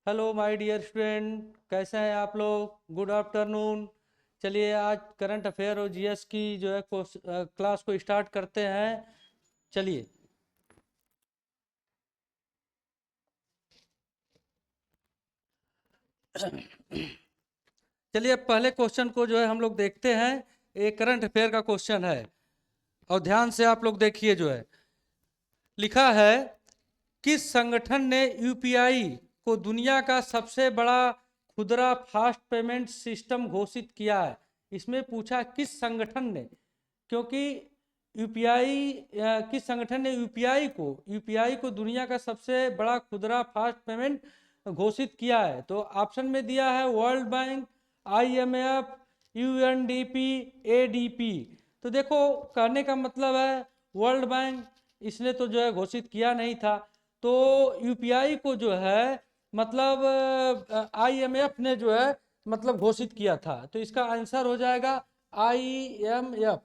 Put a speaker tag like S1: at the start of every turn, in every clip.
S1: Hello my dear student, कैसे हैं आप लोग। Good afternoon. चलिए आज करंट अफेयर और जीएस की जो है क्लास को स्टार्ट करते हैं। चलिए। चलिए पहले क्वेश्चन को जो है हम लोग देखते हैं। एक करंट अफेयर का क्वेश्चन है और ध्यान से आप लोग देखिए। जो है लिखा है, किस संगठन ने यूपीआई को दुनिया का सबसे बड़ा खुदरा फास्ट पेमेंट सिस्टम घोषित किया है। इसमें पूछा किस संगठन ने, क्योंकि यूपीआई किस संगठन ने यूपीआई को दुनिया का सबसे बड़ा खुदरा फास्ट पेमेंट घोषित किया है। तो ऑप्शन में दिया है world bank, IMF, UNDP, ADP. तो देखो, कहने का मतलब है वर्ल्ड बैंक इसने तो जो है घोषित किया नहीं था। तो यूपीआई को जो है मतलब आईएमएफ ने जो है मतलब घोषित किया था। तो इसका आंसर हो जाएगा आईएमएफ।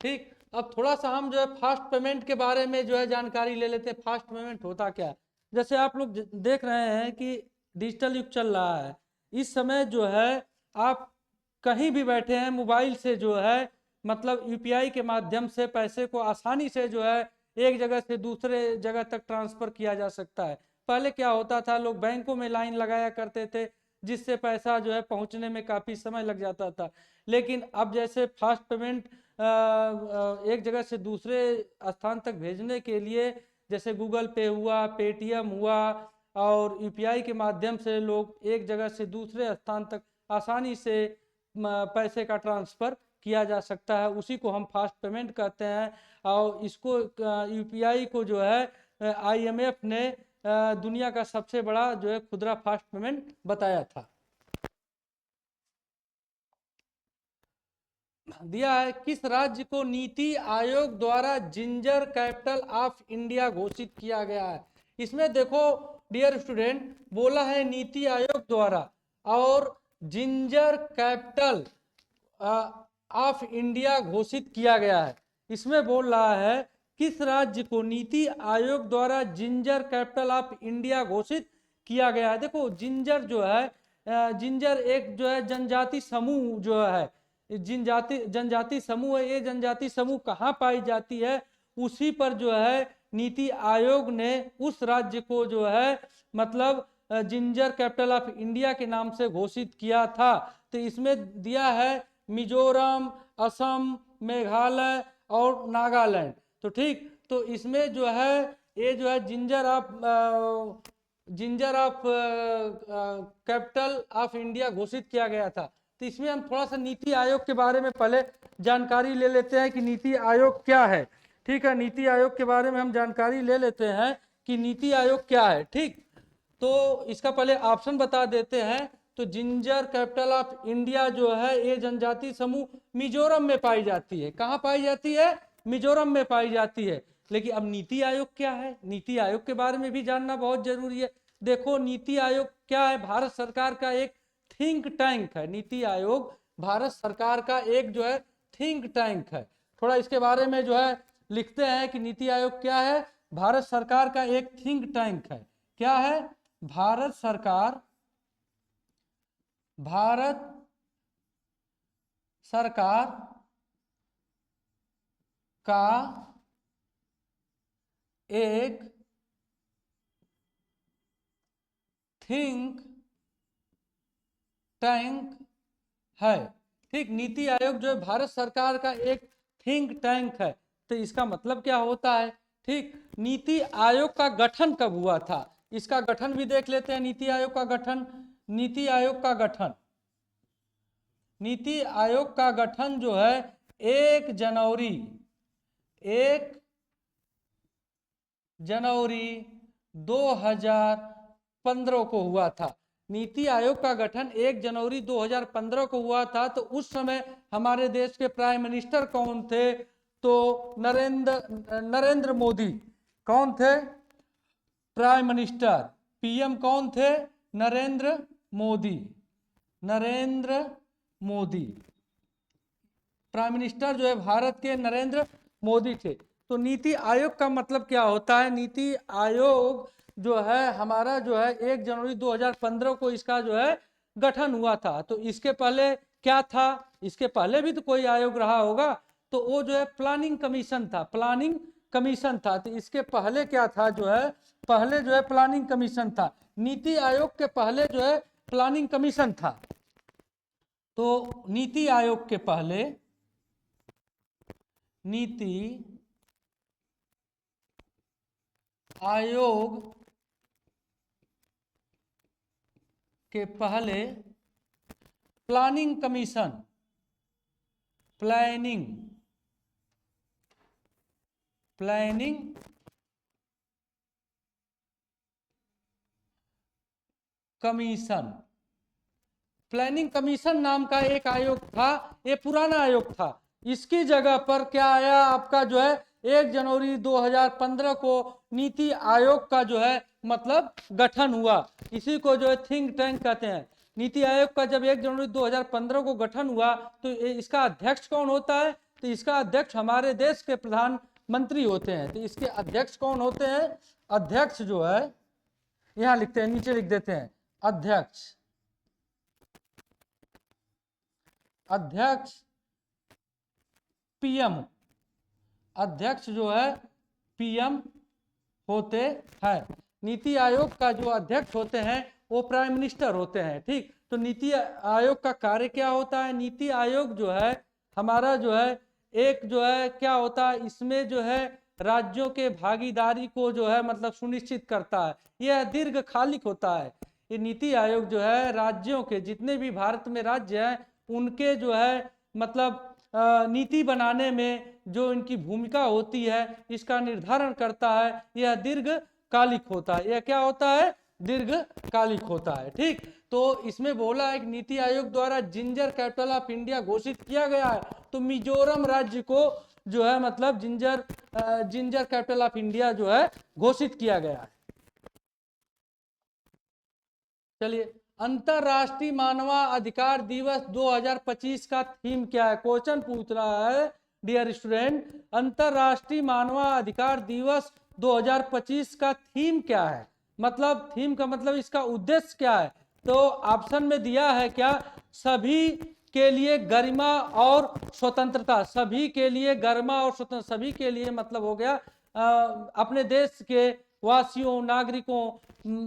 S1: ठीक। अब थोड़ा सा हम जो है फास्ट पेमेंट के बारे में जो है जानकारी ले लेते हैं। फास्ट पेमेंट होता क्या है। जैसे आप लोग देख रहे हैं कि डिजिटल युग चल रहा है। इस समय जो है आप कहीं भी बैठे हैं, मोबाइल से जो है मतलब यूपीआई के माध्यम से पैसे को आसानी से जो है एक जगह से दूसरे जगह तक ट्रांसफर किया जा सकता है। पहले क्या होता था, लोग बैंकों में लाइन लगाया करते थे, जिससे पैसा जो है पहुंचने में काफ़ी समय लग जाता था। लेकिन अब जैसे फास्ट पेमेंट एक जगह से दूसरे स्थान तक भेजने के लिए, जैसे गूगल पे हुआ, पेटीएम हुआ, और यूपीआई के माध्यम से लोग एक जगह से दूसरे स्थान तक आसानी से पैसे का ट्रांसफ़र किया जा सकता है। उसी को हम फास्ट पेमेंट कहते हैं। और इसको यूपीआई को जो है आईएमएफ ने दुनिया का सबसे बड़ा जो है खुदरा फास्ट पेमेंट बताया था। दिया है, किस राज्य को नीति आयोग द्वारा जिंजर कैपिटल ऑफ इंडिया घोषित किया गया है। इसमें देखो डियर स्टूडेंट, बोला है नीति आयोग द्वारा और जिंजर कैपिटल ऑफ इंडिया घोषित किया गया है। इसमें बोल रहा है किस राज्य को नीति आयोग द्वारा जिंजर कैपिटल ऑफ इंडिया घोषित किया गया है। देखो जिंजर जो है जिंजर एक जो है जनजाति समूह जो है, जनजाति समूह है। ये जनजाति समूह कहाँ पाई जाती है, उसी पर जो है नीति आयोग ने उस राज्य को जो है मतलब जिंजर कैपिटल ऑफ इंडिया के नाम से घोषित किया था। तो इसमें दिया है मिजोरम, असम, मेघालय और नागालैंड। तो ठीक, तो इसमें जो है ये जो है ginger of capital of India घोषित किया गया था। तो इसमें हम थोड़ा सा नीति आयोग के बारे में पहले जानकारी ले लेते हैं कि नीति आयोग क्या है। ठीक है, नीति आयोग के बारे में हम जानकारी ले लेते हैं कि नीति आयोग क्या है। ठीक, तो इसका पहले ऑप्शन बता देते हैं। तो जिंजर कैपिटल ऑफ इंडिया जो है ये जनजाति समूह मिजोरम में पाई जाती है। कहाँ पाई जाती है? मिजोरम में पाई जाती है। लेकिन अब नीति आयोग क्या है, नीति आयोग के बारे में भी जानना बहुत जरूरी है। देखो नीति आयोग क्या है, भारत सरकार का एक थिंक टैंक है। नीति आयोग भारत सरकार का एक जो है थिंक टैंक है। थोड़ा इसके बारे में जो है लिखते हैं कि नीति आयोग क्या है। भारत सरकार का एक थिंक टैंक है। क्या है? भारत सरकार भारत सरकार का एक थिंक टैंक है। ठीक, नीति आयोग जो है भारत सरकार का एक थिंक टैंक है। तो इसका मतलब क्या होता है? ठीक, नीति आयोग का गठन कब हुआ था, इसका गठन भी देख लेते हैं। नीति आयोग का गठन, नीति आयोग का गठन नीति आयोग का गठन जो है 1 जनवरी 2015 को हुआ था। नीति आयोग का गठन 1 जनवरी 2015 को हुआ था। तो उस समय हमारे देश के प्राइम मिनिस्टर कौन थे? तो नरेंद्र मोदी। कौन थे प्राइम मिनिस्टर? पीएम कौन थे? नरेंद्र मोदी। प्राइम मिनिस्टर जो है भारत के नरेंद्र मोदी थे। तो नीति आयोग का मतलब क्या होता है? नीति आयोग जो है हमारा जो है 1 जनवरी 2015 को इसका जो है गठन हुआ था। तो इसके पहले क्या था? इसके पहले भी तो कोई आयोग रहा होगा, तो वो जो है प्लानिंग कमीशन था, प्लानिंग कमीशन था। तो इसके पहले क्या था? जो है पहले जो है प्लानिंग कमीशन था। नीति आयोग के पहले जो है प्लानिंग कमीशन था। तो नीति आयोग के पहले नीति आयोग के पहले planning commission, planning commission, planning commission नाम का एक आयोग था। ये पुराना आयोग था। इसकी जगह पर क्या आया आपका जो है 1 जनवरी 2015 को नीति आयोग का जो है मतलब गठन हुआ। इसी को जो है थिंक टैंक कहते हैं। नीति आयोग का जब 1 जनवरी 2015 को गठन हुआ तो इसका अध्यक्ष कौन होता है? तो इसका अध्यक्ष हमारे देश के प्रधानमंत्री होते हैं। तो इसके अध्यक्ष कौन होते हैं? अध्यक्ष जो है यहां लिखते हैं, नीचे लिख देते हैं अध्यक्ष। अध्यक्ष पीएम, अध्यक्ष जो है पीएम होते हैं। नीति आयोग का जो अध्यक्ष होते हैं वो प्राइम मिनिस्टर होते हैं। ठीक, तो नीति आयोग का कार्य क्या होता है? नीति आयोग जो है हमारा जो है एक जो है क्या होता है, इसमें जो है राज्यों के भागीदारी को जो है मतलब सुनिश्चित करता है। यह दीर्घकालिक होता है। ये नीति आयोग जो है राज्यों के, जितने भी भारत में राज्य हैं उनके जो है मतलब नीति बनाने में जो इनकी भूमिका होती है इसका निर्धारण करता है। यह दीर्घकालिक होता है। यह क्या होता है? दीर्घकालिक होता है। ठीक, तो इसमें बोला है कि नीति आयोग द्वारा जिंजर कैपिटल ऑफ इंडिया घोषित किया गया है। तो मिजोरम राज्य को जो है मतलब जिंजर कैपिटल ऑफ इंडिया जो है घोषित किया गया है। चलिए, अंतरराष्ट्रीय मानवाधिकार दिवस 2025 का थीम क्या है? क्वेश्चन पूछ रहा है डियर स्टूडेंट, अंतरराष्ट्रीय मानवाधिकार दिवस 2025 का थीम क्या है? मतलब थीम का मतलब इसका उद्देश्य क्या है? तो ऑप्शन में दिया है क्या? सभी के लिए गरिमा और स्वतंत्रता। सभी के लिए गरिमा और स्वतंत्रता, सभी के लिए मतलब हो गया अपने देश के वासियों, नागरिकों,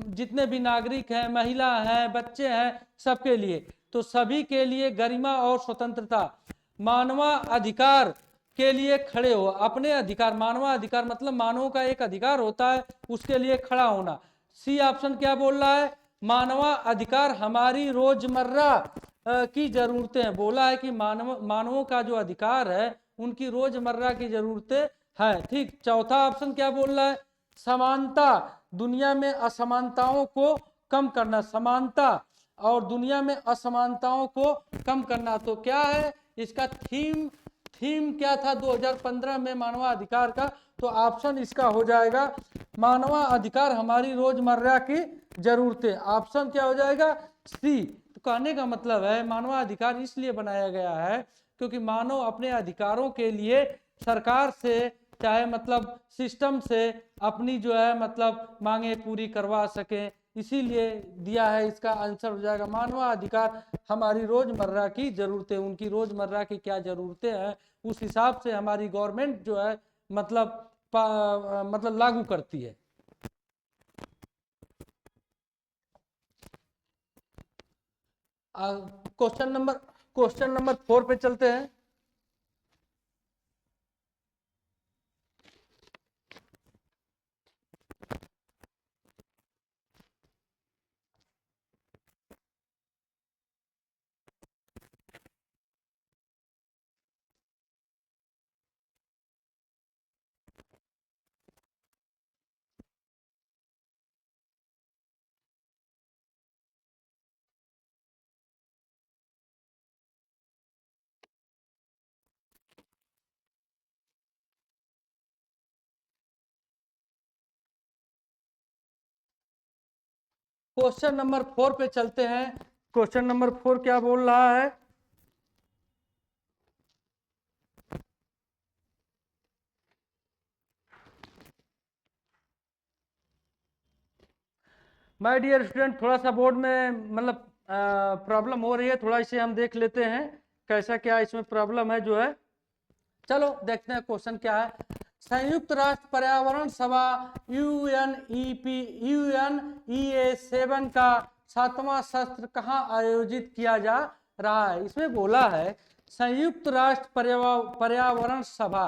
S1: जितने भी नागरिक हैं, महिला हैं, बच्चे हैं, सबके लिए। तो सभी के लिए गरिमा और स्वतंत्रता, मानवाधिकार के लिए खड़े हो। अपने अधिकार, मानवाधिकार मतलब मानव का एक अधिकार होता है, उसके लिए खड़ा होना। सी ऑप्शन क्या बोल रहा है? मानवाधिकार हमारी रोजमर्रा की जरूरतें। बोला है कि मानवों का जो अधिकार है उनकी रोजमर्रा की जरूरतें है। ठीक, चौथा ऑप्शन क्या बोल रहा है? समानता, दुनिया में असमानताओं को कम करना। समानता और दुनिया में असमानताओं को कम करना। तो क्या है इसका थीम क्या था 2015 में मानवाधिकार का? तो ऑप्शन इसका हो जाएगा मानवाधिकार हमारी रोजमर्रा की जरूरतें। ऑप्शन क्या हो जाएगा? सी। तो कहने का मतलब है मानवाधिकार इसलिए बनाया गया है क्योंकि मानव अपने अधिकारों के लिए सरकार से चाहे मतलब सिस्टम से अपनी जो है मतलब मांगे पूरी करवा सके, इसीलिए दिया है। इसका आंसर हो जाएगा मानवाधिकार हमारी रोजमर्रा की जरूरतें। उनकी रोजमर्रा की क्या जरूरतें हैं उस हिसाब से हमारी गवर्नमेंट जो है मतलब लागू करती है। क्वेश्चन नंबर 4 पे चलते हैं। क्वेश्चन नंबर 4 पे चलते हैं। क्वेश्चन नंबर 4 क्या बोल रहा है? माय डियर स्टूडेंट, थोड़ा सा बोर्ड में मतलब प्रॉब्लम हो रही है, थोड़ा इसे हम देख लेते हैं कैसा क्या इसमें प्रॉब्लम है जो है। चलो देखते हैं क्वेश्चन क्या है। संयुक्त राष्ट्र पर्यावरण सभा UN-EA7 का 7वां सत्र कहाँ आयोजित किया जा रहा है? इसमें बोला है संयुक्त राष्ट्र पर्यावरण सभा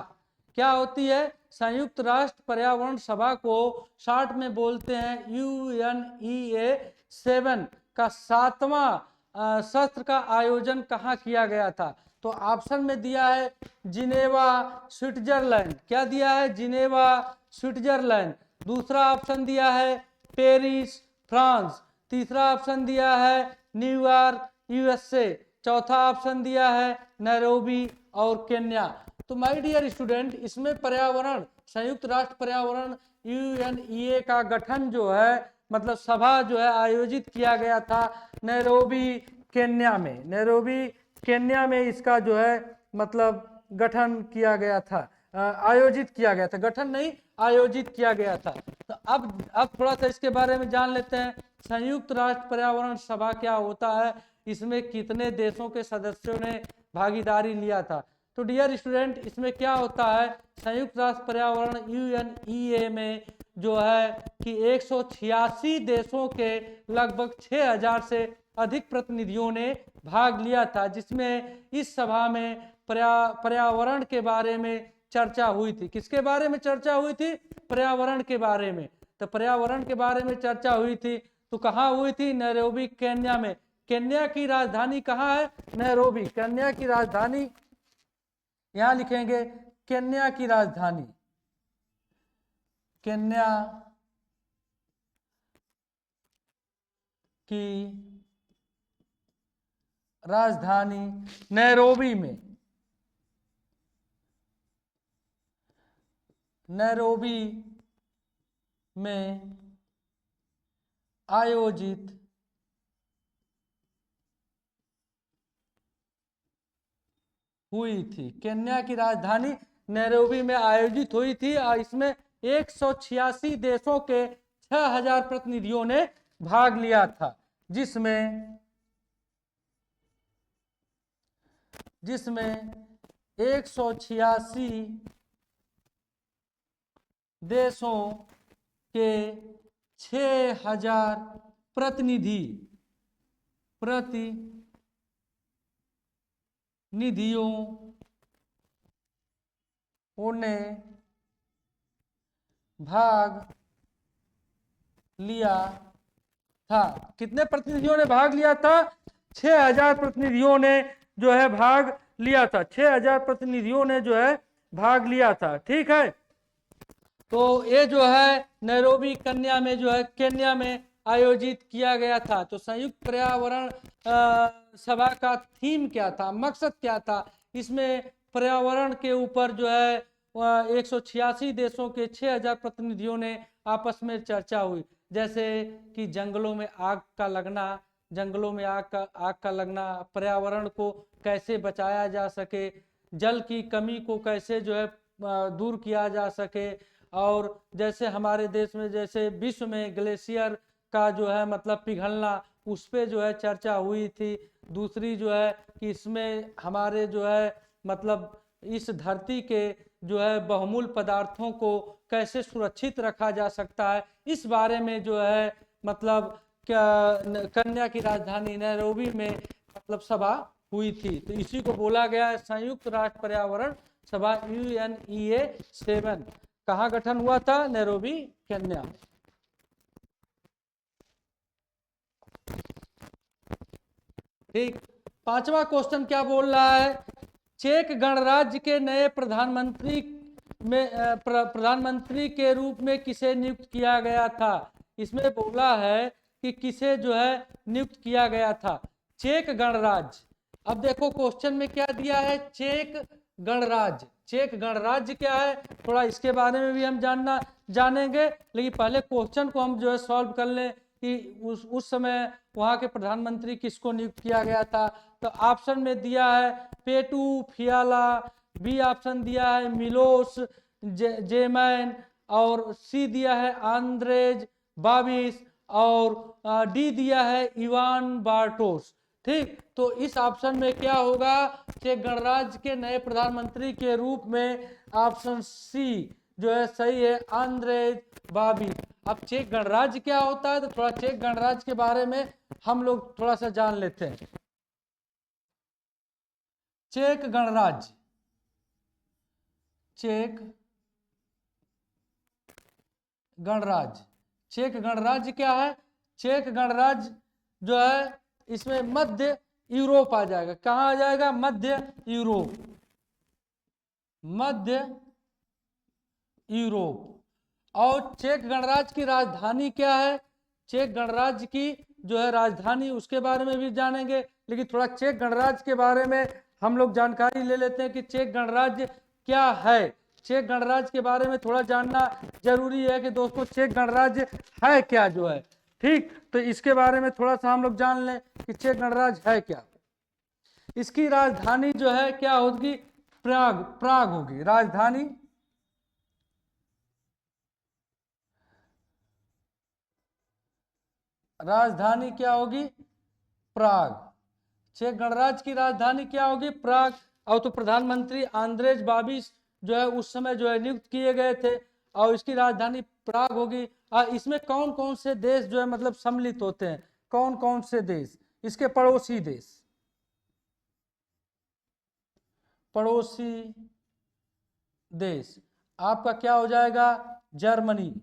S1: क्या होती है? संयुक्त राष्ट्र पर्यावरण सभा को शॉर्ट में बोलते हैं UN-EA7 का 7वां सत्र का आयोजन कहाँ किया गया था? तो ऑप्शन में दिया है जिनेवा स्विट्जरलैंड। क्या दिया है? Geneva Switzerland. दूसरा ऑप्शन दिया है पेरिस फ्रांस। तीसरा ऑप्शन दिया है न्यूयॉर्क USA। चौथा ऑप्शन दिया है नैरोबी और केन्या। तो माय डियर स्टूडेंट, इसमें पर्यावरण संयुक्त राष्ट्र पर्यावरण UNEA का गठन जो है मतलब सभा जो है आयोजित किया गया था नैरोबी केन्या में। नैरोबी केन्या में इसका जो है मतलब गठन किया गया था, आयोजित किया गया था, गठन नहीं आयोजित किया गया था। तो अब थोड़ा सा इसके बारे में जान लेते हैं। संयुक्त राष्ट्र पर्यावरण सभा क्या होता है, इसमें कितने देशों के सदस्यों ने भागीदारी लिया था? तो डियर स्टूडेंट, इसमें क्या होता है संयुक्त राष्ट्र पर्यावरण UNEA में जो है कि 186 देशों के लगभग 6000 से अधिक प्रतिनिधियों ने भाग लिया था, जिसमें इस सभा में पर्यावरण के बारे में चर्चा हुई थी। किसके बारे में चर्चा हुई थी? पर्यावरण के बारे में। तो पर्यावरण के बारे में चर्चा हुई थी तो कहाँ हुई थी? नैरोबी केन्या में। केन्या की राजधानी कहाँ है? नैरोबी। केन्या की राजधानी यहां लिखेंगे केन्या की राजधानी, केन्या की राजधानी नैरोबी में, नैरोबी में आयोजित हुई थी। केन्या की राजधानी नैरोबी में आयोजित हुई थी और इसमें 186 देशों के 6000 प्रतिनिधियों ने भाग लिया था, जिसमें 186 देशों के 6000 प्रतिनिधियों ने भाग लिया था। कितने प्रतिनिधियों ने भाग लिया था? 6000 प्रतिनिधियों ने जो है भाग लिया था। 6000 प्रतिनिधियों ने जो है भाग लिया था। ठीक है, तो ये जो है नैरोबी केन्या में जो है केन्या में आयोजित किया गया था। तो संयुक्त पर्यावरण सभा का थीम क्या था, मकसद क्या था? इसमें पर्यावरण के ऊपर जो है 186 देशों के 6000 प्रतिनिधियों ने आपस में चर्चा हुई, जैसे कि जंगलों में आग का लगना, जंगलों में आग का लगना, पर्यावरण को कैसे बचाया जा सके, जल की कमी को कैसे जो है दूर किया जा सके, और जैसे हमारे देश में जैसे विश्व में ग्लेशियर का जो है मतलब पिघलना, उस पर जो है चर्चा हुई थी। दूसरी जो है कि इसमें हमारे जो है मतलब इस धरती के जो है बहुमूल्य पदार्थों को कैसे सुरक्षित रखा जा सकता है, इस बारे में जो है मतलब क्या केन्या की राजधानी नैरोबी में मतलब सभा हुई थी। तो इसी को बोला गया है संयुक्त राष्ट्र पर्यावरण सभा UNEA7। कहाँ गठन हुआ था? Nairobi Kenya. ठीक, पांचवा क्वेश्चन क्या बोल रहा है? चेक गणराज्य के नए प्रधानमंत्री के रूप में किसे नियुक्त किया गया था? इसमें बोला है कि किसे जो है नियुक्त किया गया था। चेक गणराज्य, अब देखो क्वेश्चन में क्या दिया है? चेक गणराज्य। चेक गणराज्य क्या है, थोड़ा इसके बारे में भी हम जानेंगे, लेकिन पहले क्वेश्चन को हम जो है सॉल्व कर लें कि उस समय वहाँ के प्रधानमंत्री किसको नियुक्त किया गया था। तो ऑप्शन में दिया है पेटू फियाला, बी ऑप्शन दिया है मिलोस जेमैन, और सी दिया है आंद्रेज बाबिस, और डी दिया है इवान बार्टोस। ठीक, तो इस ऑप्शन में क्या होगा, चेक गणराज्य के नए प्रधानमंत्री के रूप में ऑप्शन सी जो है सही है, आंद्रेज बाबी। अब चेक गणराज्य क्या होता है, तो थोड़ा चेक गणराज्य के बारे में हम लोग थोड़ा सा जान लेते हैं। चेक गणराज्य, चेक गणराज्य, चेक गणराज्य क्या है, चेक गणराज्य जो है इसमें मध्य यूरोप आ जाएगा। कहां आ जाएगा, मध्य यूरोप, मध्य यूरोप। और चेक गणराज्य की राजधानी क्या है, चेक गणराज्य की जो है राजधानी उसके बारे में भी जानेंगे, लेकिन थोड़ा चेक गणराज्य के बारे में हम लोग जानकारी ले लेते हैं कि चेक गणराज्य क्या है। चेक गणराज्य के बारे में थोड़ा जानना जरूरी है कि दोस्तों चेक गणराज्य है क्या जो है। ठीक, तो इसके बारे में थोड़ा सा हम लोग जान लें कि चेक गणराज्य है क्या। इसकी राजधानी जो है क्या होगी, प्राग, प्राग होगी राजधानी, राजधानी क्या होगी, प्राग। चेक गणराज्य की राजधानी क्या होगी, प्राग। और तो प्रधानमंत्री आंद्रेज बाबिश जो है उस समय जो है नियुक्त किए गए थे, और इसकी राजधानी प्राग होगी। इसमें कौन कौन से देश जो है मतलब सम्मिलित होते हैं, कौन कौन से देश, इसके पड़ोसी देश, पड़ोसी देश आपका क्या हो जाएगा, जर्मनी,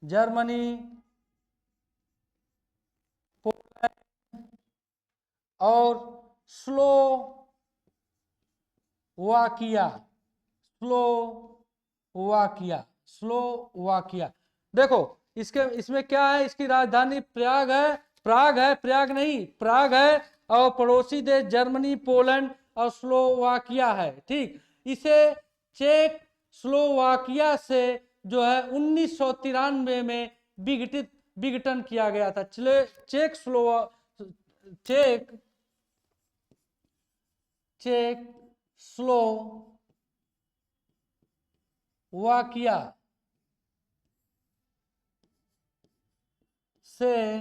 S1: जर्मनी, और स्लोवाकिया, स्लोवाकिया, स्लोवाकिया। देखो इसके इसमें क्या है, इसकी राजधानी प्राग है, प्राग है, प्राग नहीं प्राग है, और पड़ोसी देश जर्मनी, पोलैंड और स्लोवाकिया है। ठीक, इसे चेक स्लोवाकिया से जो है 1993 में विघटन किया गया था। चेक चेक चेक स्लोवाकिया से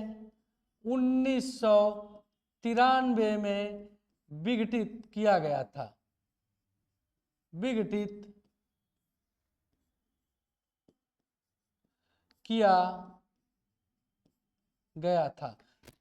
S1: 1993 में विघटित किया गया था, विघटित किया गया था।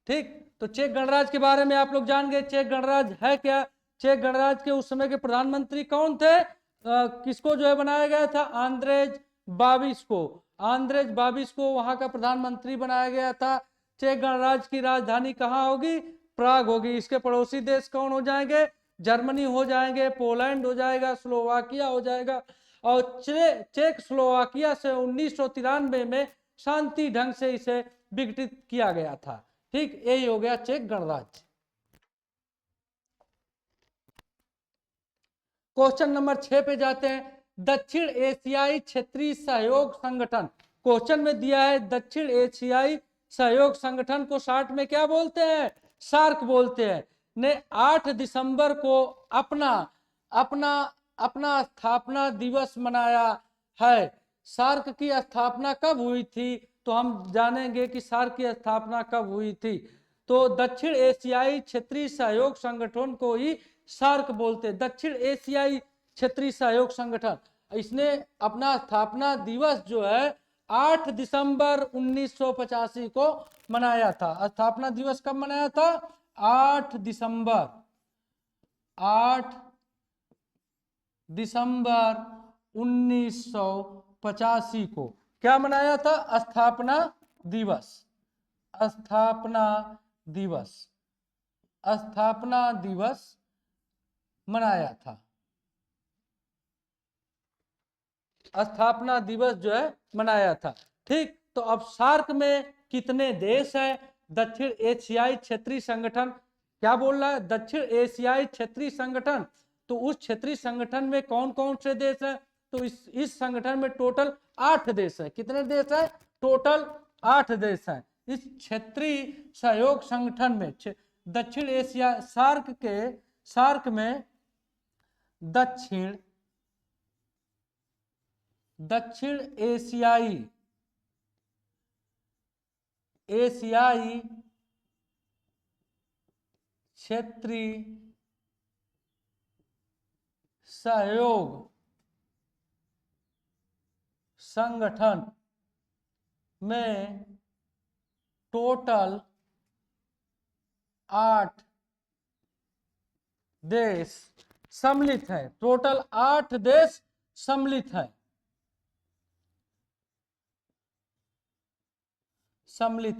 S1: ठीक, तो चेक गणराज्य के बारे में आप लोग जान गए, चेक गणराज्य है क्या। चेक गणराज्य के उस समय के प्रधानमंत्री कौन थे, किसको जो है बनाया गया था, आंद्रेज बाबिश को, आंद्रेज बाबिश को वहां का प्रधानमंत्री बनाया गया था। चेक गणराज्य की राजधानी कहाँ होगी, प्राग होगी। इसके पड़ोसी देश कौन हो जाएंगे, जर्मनी हो जाएंगे, पोलैंड हो जाएगा, स्लोवाकिया हो जाएगा। और चेक स्लोवाकिया से 1993 में शांति ढंग से इसे विघटित किया गया था। ठीक, यही हो गया चेक गणराज्य। क्वेश्चन नंबर 6 पे जाते हैं। दक्षिण एशियाई क्षेत्रीय सहयोग संगठन, क्वेश्चन में दिया है दक्षिण एशियाई सहयोग संगठन को शॉर्ट में क्या बोलते हैं, सार्क बोलते हैं, ने 8 दिसंबर को अपना अपना अपना स्थापना दिवस मनाया है। सार्क की स्थापना कब हुई थी, तो हम जानेंगे कि सार्क की स्थापना कब हुई थी। तो दक्षिण एशियाई क्षेत्रीय सहयोग संगठन को ही सार्क बोलते हैं, दक्षिण एशियाई क्षेत्रीय सहयोग संगठन। इसने अपना स्थापना दिवस जो है 8 दिसंबर 1985 को मनाया था। स्थापना दिवस कब मनाया था, 8 दिसंबर, 8 दिसंबर 1985 को क्या मनाया था, स्थापना दिवस, स्थापना दिवस, स्थापना दिवस मनाया था। स्थापना दिवस जो है मनाया था। ठीक, तो अब सार्क में कितने देश हैं, दक्षिण एशियाई क्षेत्रीय संगठन क्या बोल रहा है, दक्षिण एशियाई क्षेत्रीय संगठन। तो उस क्षेत्रीय संगठन में कौन कौन से देश हैं, तो इस संगठन में टोटल 8 देश है। कितने देश है, टोटल 8 देश हैं इस क्षेत्रीय सहयोग संगठन में। दक्षिण एशिया सार्क में दक्षिण दक्षिण एशियाई क्षेत्रीय सहयोग संगठन में टोटल 8 देश सम्मिलित है। टोटल 8 देश सम्मिलित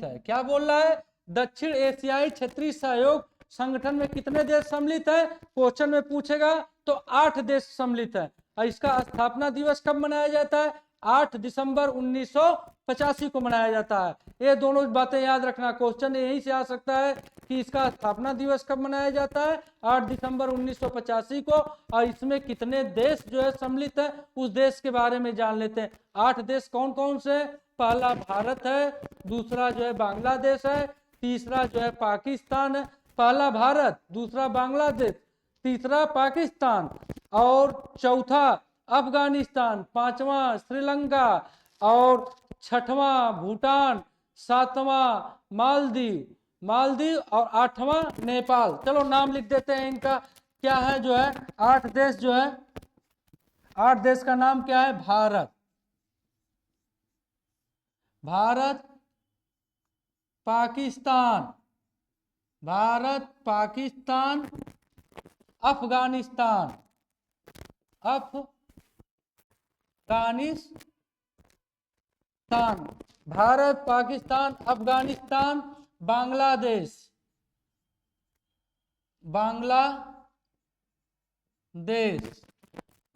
S1: है। क्या बोल रहा है? दक्षिण एशियाई क्षेत्रीय सहयोग संगठन में कितने देश सम्मिलित है? क्वेश्चन में पूछेगा तो 8 देश सम्मिलित है। और इसका स्थापना दिवस कब मनाया जाता है? 8 दिसंबर 1985 को मनाया जाता है। ये दोनों बातें याद रखना, क्वेश्चन यही से आ सकता है कि इसका स्थापना दिवस कब मनाया जाता है? 8 दिसंबर 1985 को। और इसमें कितने देश जो है सम्मिलित है, उस देश के बारे में जान लेते हैं। 8 देश कौन कौन से हैं? पहला भारत है, दूसरा जो है बांग्लादेश है, तीसरा जो है पाकिस्तान है। पहला भारत, दूसरा बांग्लादेश, तीसरा पाकिस्तान और चौथा अफगानिस्तान, पांचवा श्रीलंका और छठवां भूटान, सातवां मालदीव और आठवां नेपाल। चलो नाम लिख देते हैं इनका। क्या है जो है 8 देश जो है, 8 देश का नाम क्या है? भारत, पाकिस्तान, अफगानिस्तान, भारत, पाकिस्तान, अफगानिस्तान, बांग्लादेश,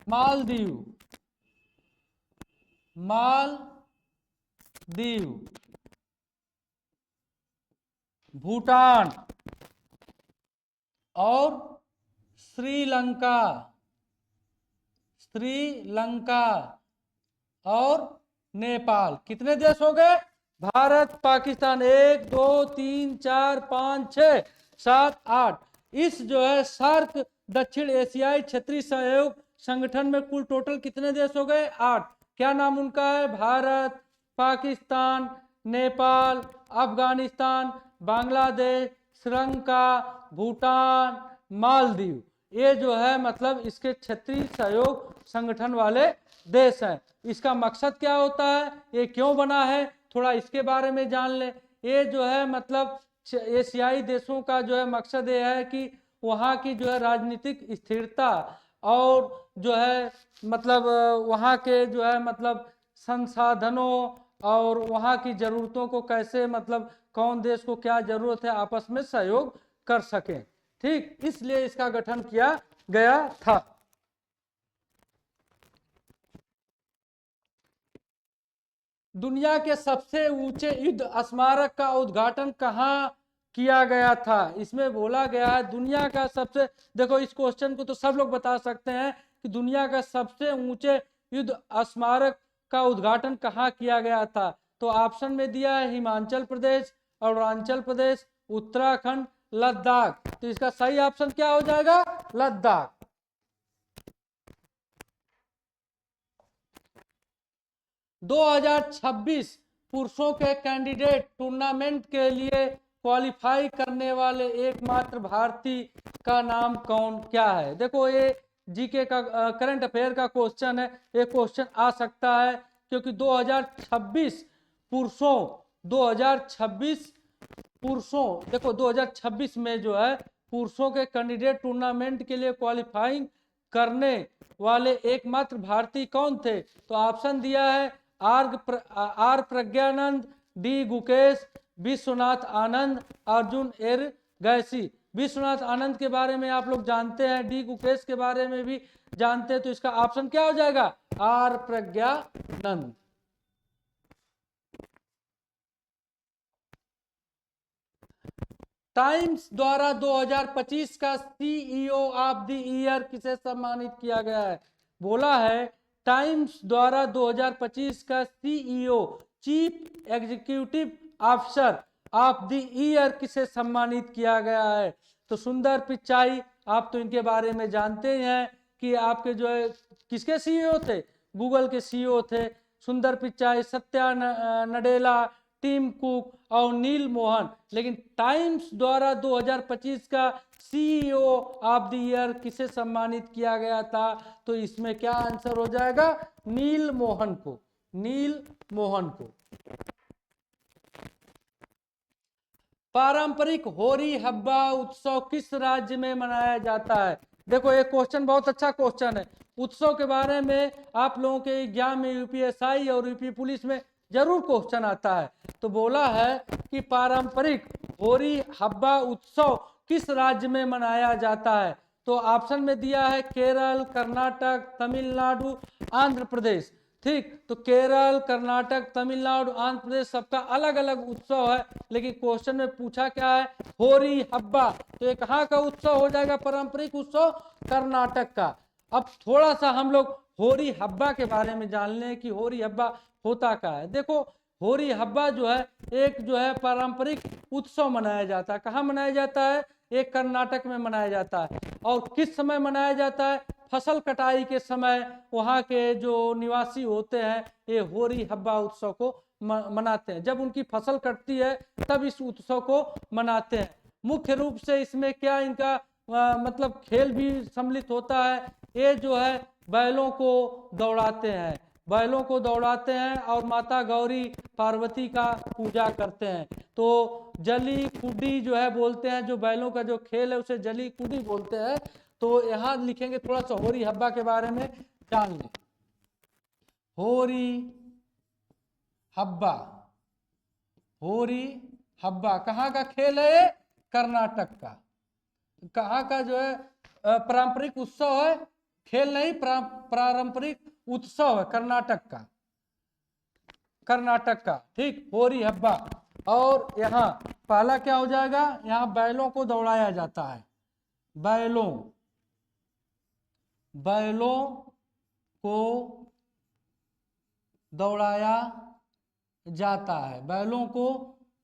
S1: मालदीव, भूटान और श्रीलंका और नेपाल। कितने देश हो गए? भारत, पाकिस्तान 1 2 3 4 5 6 7 8। इस जो है सार्क दक्षिण एशियाई क्षेत्रीय सहयोग संगठन में कुल टोटल कितने देश हो गए? 8। क्या नाम उनका है? भारत, पाकिस्तान, नेपाल, अफगानिस्तान, बांग्लादेश, श्रीलंका, भूटान, मालदीव। ये जो है मतलब इसके क्षेत्रीय सहयोग संगठन वाले देश हैं। इसका मकसद क्या होता है, ये क्यों बना है, थोड़ा इसके बारे में जान ले। ये जो है मतलब एशियाई देशों का जो है मकसद ये है कि वहाँ की जो है राजनीतिक स्थिरता और जो है मतलब वहाँ के जो है मतलब संसाधनों और वहाँ की जरूरतों को कैसे मतलब कौन देश को क्या जरूरत है आपस में सहयोग कर सकें। ठीक, इसलिए इसका गठन किया गया था। दुनिया के सबसे ऊंचे युद्ध स्मारक का उद्घाटन कहाँ किया गया था? इसमें बोला गया है दुनिया का सबसे, देखो इस क्वेश्चन को तो सब लोग बता सकते हैं कि दुनिया का सबसे ऊंचे युद्ध स्मारक का उद्घाटन कहाँ किया गया था। तो ऑप्शन में दिया है हिमाचल प्रदेश, अरुणाचल प्रदेश, उत्तराखंड, लद्दाख। तो इसका सही ऑप्शन क्या हो जाएगा? लद्दाख। 2026 पुरुषों के कैंडिडेट टूर्नामेंट के लिए क्वालिफाई करने वाले एकमात्र भारतीय का नाम कौन क्या है? देखो ये जीके का करंट अफेयर का क्वेश्चन है, ये क्वेश्चन आ सकता है क्योंकि 2026 पुरुषों देखो 2026 में जो है पुरुषों के कैंडिडेट टूर्नामेंट के लिए क्वालिफाइंग करने वाले एकमात्र भारतीय कौन थे? तो ऑप्शन दिया है आर प्रज्ञानंद, डी गुकेश, विश्वनाथ आनंद, अर्जुन एर गैसी। विश्वनाथ आनंद के बारे में आप लोग जानते हैं, डी गुकेश के बारे में भी जानते हैं। तो इसका ऑप्शन क्या हो जाएगा? आर प्रज्ञानंद। टाइम्स द्वारा 2025 का सीईओ ऑफ द ईयर किसे सम्मानित किया गया है? बोला है टाइम्स द्वारा 2025 का CEO chief executive officer of the year किसे सम्मानित किया गया है? तो सुंदर पिचाई, आप तो इनके बारे में जानते हैं कि आपके जो है किसके सीईओ थे? गूगल के सीईओ थे, सुंदर पिचाई, सत्या नडेला, टिम कुक और नील मोहन। लेकिन टाइम्स द्वारा 2025 का सीईओ ऑफ द ईयर किसे सम्मानित किया गया था? तो इसमें क्या आंसर हो जाएगा? नील मोहन को, नील मोहन को। पारंपरिक होरी हब्बा उत्सव किस राज्य में मनाया जाता है? देखो ये क्वेश्चन बहुत अच्छा क्वेश्चन है। उत्सव के बारे में आप लोगों के एग्जाम में यूपीएसआई और यूपी पुलिस में जरूर क्वेश्चन आता है। तो बोला है कि पारंपरिक होरी हब्बा उत्सव किस राज्य में मनाया जाता है? तो ऑप्शन में दिया है केरल, कर्नाटक, तमिलनाडु, आंध्र प्रदेश। ठीक, तो केरल, कर्नाटक, तमिलनाडु, आंध्र प्रदेश सबका अलग अलग उत्सव है, लेकिन क्वेश्चन में पूछा क्या है? होरी हब्बा। तो ये कहाँ का उत्सव हो जाएगा? पारंपरिक उत्सव कर्नाटक का। अब थोड़ा सा हम लोग होरी हब्बा के बारे में जान लें कि होरी हब्बा होता क्या है। देखो होरी हब्बा जो है एक जो है पारंपरिक उत्सव मनाया जाता है। कहाँ मनाया जाता है? एक कर्नाटक में मनाया जाता है। और किस समय मनाया जाता है? फसल कटाई के समय वहाँ के जो निवासी होते हैं ये होरी हब्बा उत्सव को मनाते हैं। जब उनकी फसल कटती है तब इस उत्सव को मनाते हैं। मुख्य रूप से इसमें क्या इनका मतलब खेल भी सम्मिलित होता है। ये जो है बैलों को दौड़ाते हैं, बैलों को दौड़ाते हैं और माता गौरी पार्वती का पूजा करते हैं। तो जली कुडी जो है बोलते हैं, जो बैलों का जो खेल है उसे जली कुडी बोलते हैं। तो यहाँ लिखेंगे थोड़ा सा होरी हब्बा के बारे में जान लें। होरी हब्बा, होरी हब्बा कहाँ का खेल है? कर्नाटक का। कहाँ का जो है पारंपरिक उत्सव है? खेल नहीं, पारंपरिक उत्सव है कर्नाटक का, कर्नाटक का। ठीक, होरी हब्बा। और यहाँ पहला क्या हो जाएगा? यहाँ बैलों को दौड़ाया जाता है, बैलों, बैलों को दौड़ाया जाता है, बैलों को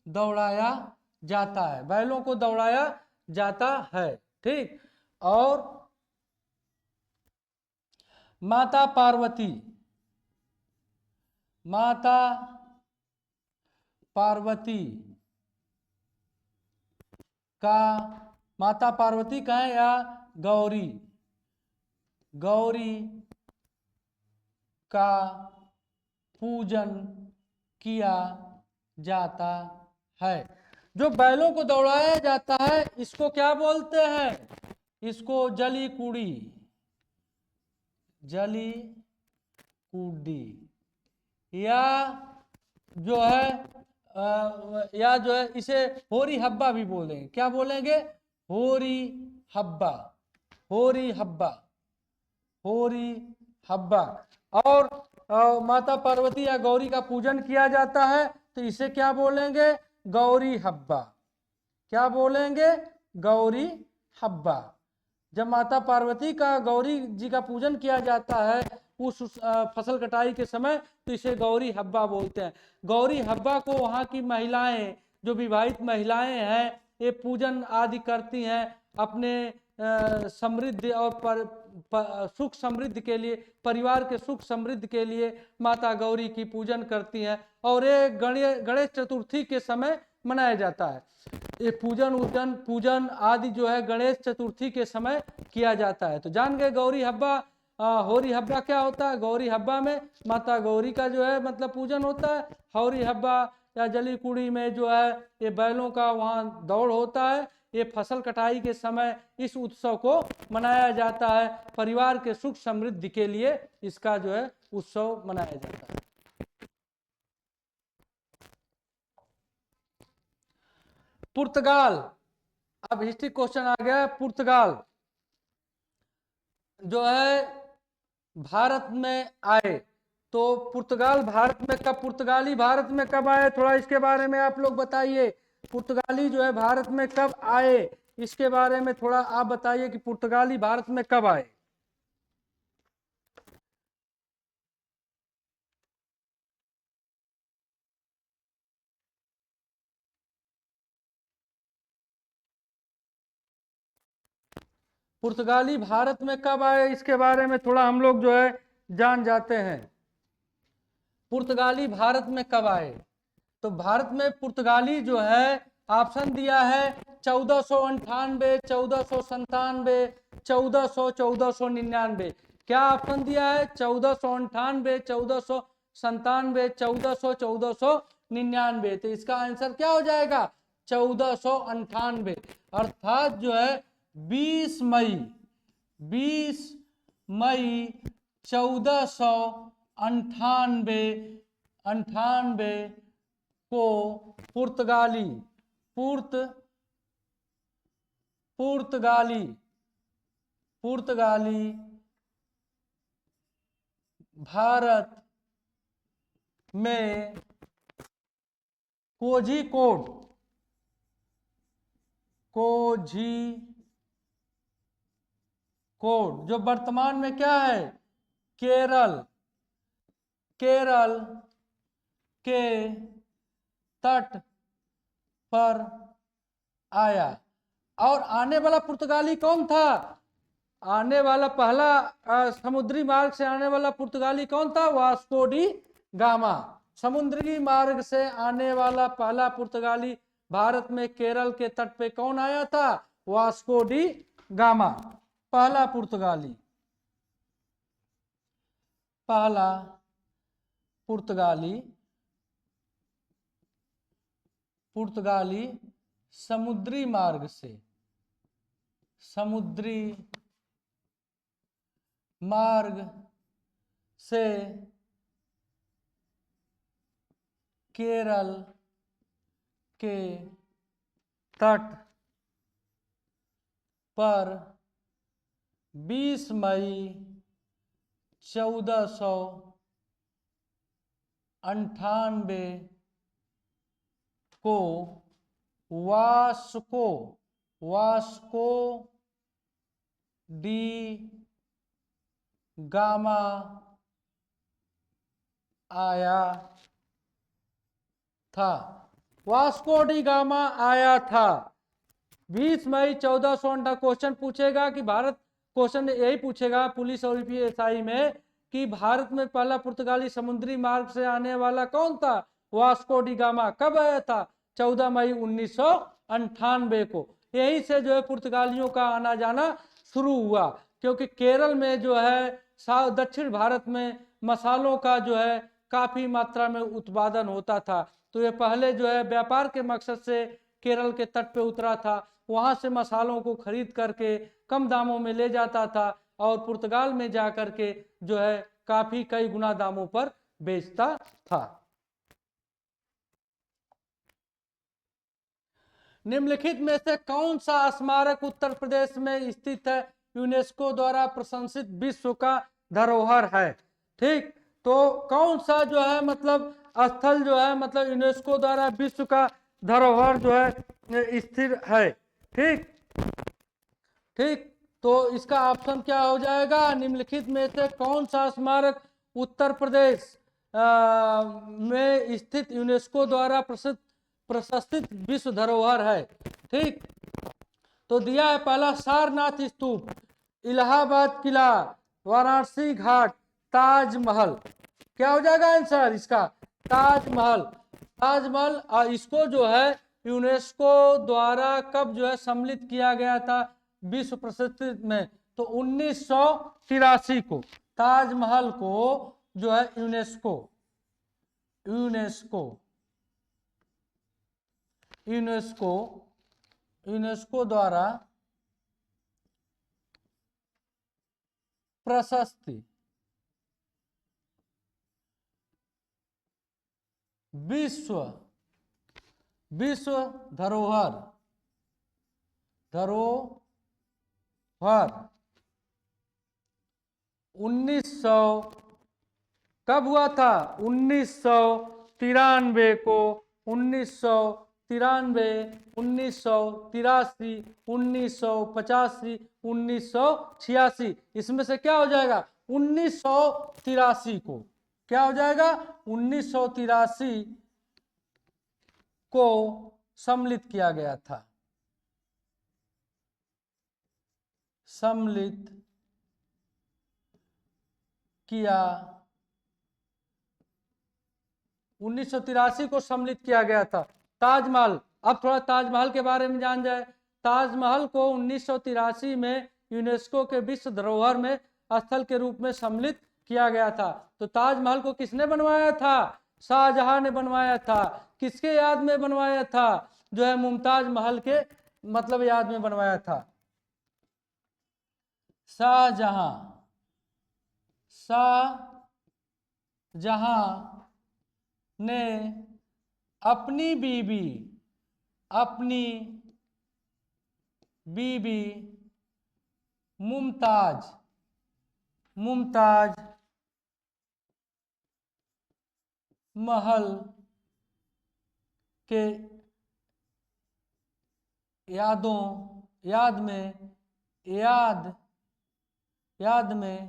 S1: दौड़ाया जाता है, बैलों को दौड़ाया जाता है। ठीक, और माता पार्वती, माता पार्वती का, माता पार्वती का है या गौरी, गौरी का पूजन किया जाता है। जो बैलों को दौड़ाया जाता है इसको क्या बोलते हैं? इसको जली कुड़ी, जली कुड़ी, या जो है या जो है इसे होरी हब्बा भी बोलेंगे। क्या बोलेंगे? होरी हब्बा, होरी हब्बा, होरी हब्बा। और माता पार्वती या गौरी का पूजन किया जाता है तो इसे क्या बोलेंगे? गौरी हब्बा। क्या बोलेंगे? गौरी हब्बा। जब माता पार्वती का, गौरी जी का पूजन किया जाता है उस फसल कटाई के समय तो इसे गौरी हब्बा बोलते हैं। गौरी हब्बा को वहाँ की महिलाएं, जो विवाहित महिलाएं हैं, ये पूजन आदि करती हैं अपने समृद्धि और सुख समृद्धि के लिए, परिवार के सुख समृद्धि के लिए माता गौरी की पूजन करती हैं। और ये गणेश चतुर्थी के समय मनाया जाता है। ये पूजन आदि जो है गणेश चतुर्थी के समय किया जाता है। तो जान गए गौरी हब्बा, होरी हब्बा क्या होता है? गौरी हब्बा में माता गौरी का जो है मतलब पूजन होता है। होरी हब्बा या जली कुड़ी में जो है ये बैलों का वहाँ दौड़ होता है। ये फसल कटाई के समय इस उत्सव को मनाया जाता है। परिवार के सुख समृद्धि के लिए इसका जो है उत्सव मनाया जाता है। पुर्तगाल, अब हिस्ट्री क्वेश्चन आ गया। पुर्तगाल जो है भारत में आए, तो पुर्तगाल भारत में कब, पुर्तगाली भारत में कब आए? थोड़ा इसके बारे में आप लोग बताइए। पुर्तगाली जो है भारत में कब आए, इसके बारे में थोड़ा आप बताइए कि पुर्तगाली भारत में कब आए। पुर्तगाली भारत में कब आए इसके बारे में थोड़ा हम लोग जो है जान जाते हैं। पुर्तगाली भारत में कब आए? तो भारत में पुर्तगाली जो है ऑप्शन दिया है 1498, 1497, 1400, 1499। क्या ऑप्शन दिया है? 1498, 1497, 1400, 1499। तो इसका आंसर क्या हो जाएगा? 1498। अर्थात जो है 20 मई 1498 अंठानबे को पुर्तगाली पुर्तगाली पुर्तगाली भारत में कोझिकोड जो वर्तमान में क्या है? केरल के तट पर आया। और आने वाला पुर्तगाली कौन था? आने वाला पहला समुद्री मार्ग से आने वाला पुर्तगाली कौन था? Vasco D gamma. समुद्री मार्ग से आने वाला पहला पुर्तगाली भारत में केरल के तट पे कौन आया था? Vasco D gamma. पहला पुर्तगाली समुद्री मार्ग से केरल के तट पर 20 मई 1498 को वास्को डी गामा आया था। वास्को डी गामा आया था 20 मई 1498। क्वेश्चन पूछेगा कि भारत, क्वेश्चन यही पूछेगा पुलिस और यूपीएसआई में कि भारत में पहला पुर्तगाली समुद्री मार्ग से आने वाला कौन था? Vasco D gamma. कब आया था? 14 मई 1998 को। यहीं से जो है पुर्तगालियों का आना जाना शुरू हुआ, क्योंकि केरल में जो है दक्षिण भारत में मसालों का जो है काफी मात्रा में उत्पादन होता था। तो ये पहले जो है व्यापार के मकसद से केरल के तट पे उतरा था, वहां से मसालों को खरीद करके कम दामों में ले जाता था और पुर्तगाल में जाकर के जो है काफी कई गुना दामों पर बेचता था। निम्नलिखित में से कौन सा स्मारक उत्तर प्रदेश में स्थित है, यूनेस्को द्वारा प्रशंसित विश्व का धरोहर है? ठीक, तो कौन सा जो है मतलब स्थल जो है मतलब यूनेस्को द्वारा विश्व का धरोहर जो है स्थिर है? ठीक, तो इसका ऑप्शन क्या हो जाएगा? निम्नलिखित में से कौन सा स्मारक उत्तर प्रदेश में स्थित यूनेस्को द्वारा प्रशस्तित विश्व धरोहर है? ठीक, तो दिया है पहला सारनाथ स्तूप, इलाहाबाद किला, वाराणसी घाट, ताजमहल। क्या हो जाएगा आंसर इसका? ताजमहल। इसको जो है यूनेस्को द्वारा कब जो है सम्मिलित किया गया था विश्व प्रसिद्धि में? तो 1983 को ताजमहल को जो है यूनेस्को द्वारा प्रशस्ति विश्व धरोहर 1900 कब हुआ था? 1993 को, 1993, 1983, 1985, 1986। इसमें से क्या हो जाएगा? 1983 को। क्या हो जाएगा? 1983 को सम्मिलित किया गया था। किया, 1983 को सम्मिलित किया गया था। ताजमहल, अब थोड़ा ताजमहल के बारे में जान जाए। ताजमहल को 1983 में यूनेस्को के विश्व धरोहर में स्थल के रूप में सम्मिलित किया गया था। तो ताजमहल को किसने बनवाया था? शाहजहां ने बनवाया था। किसके याद में बनवाया था? जो है मुमताज महल के मतलब याद में बनवाया था। शाहजहां ने अपनी बीबी मुमताज महल के याद में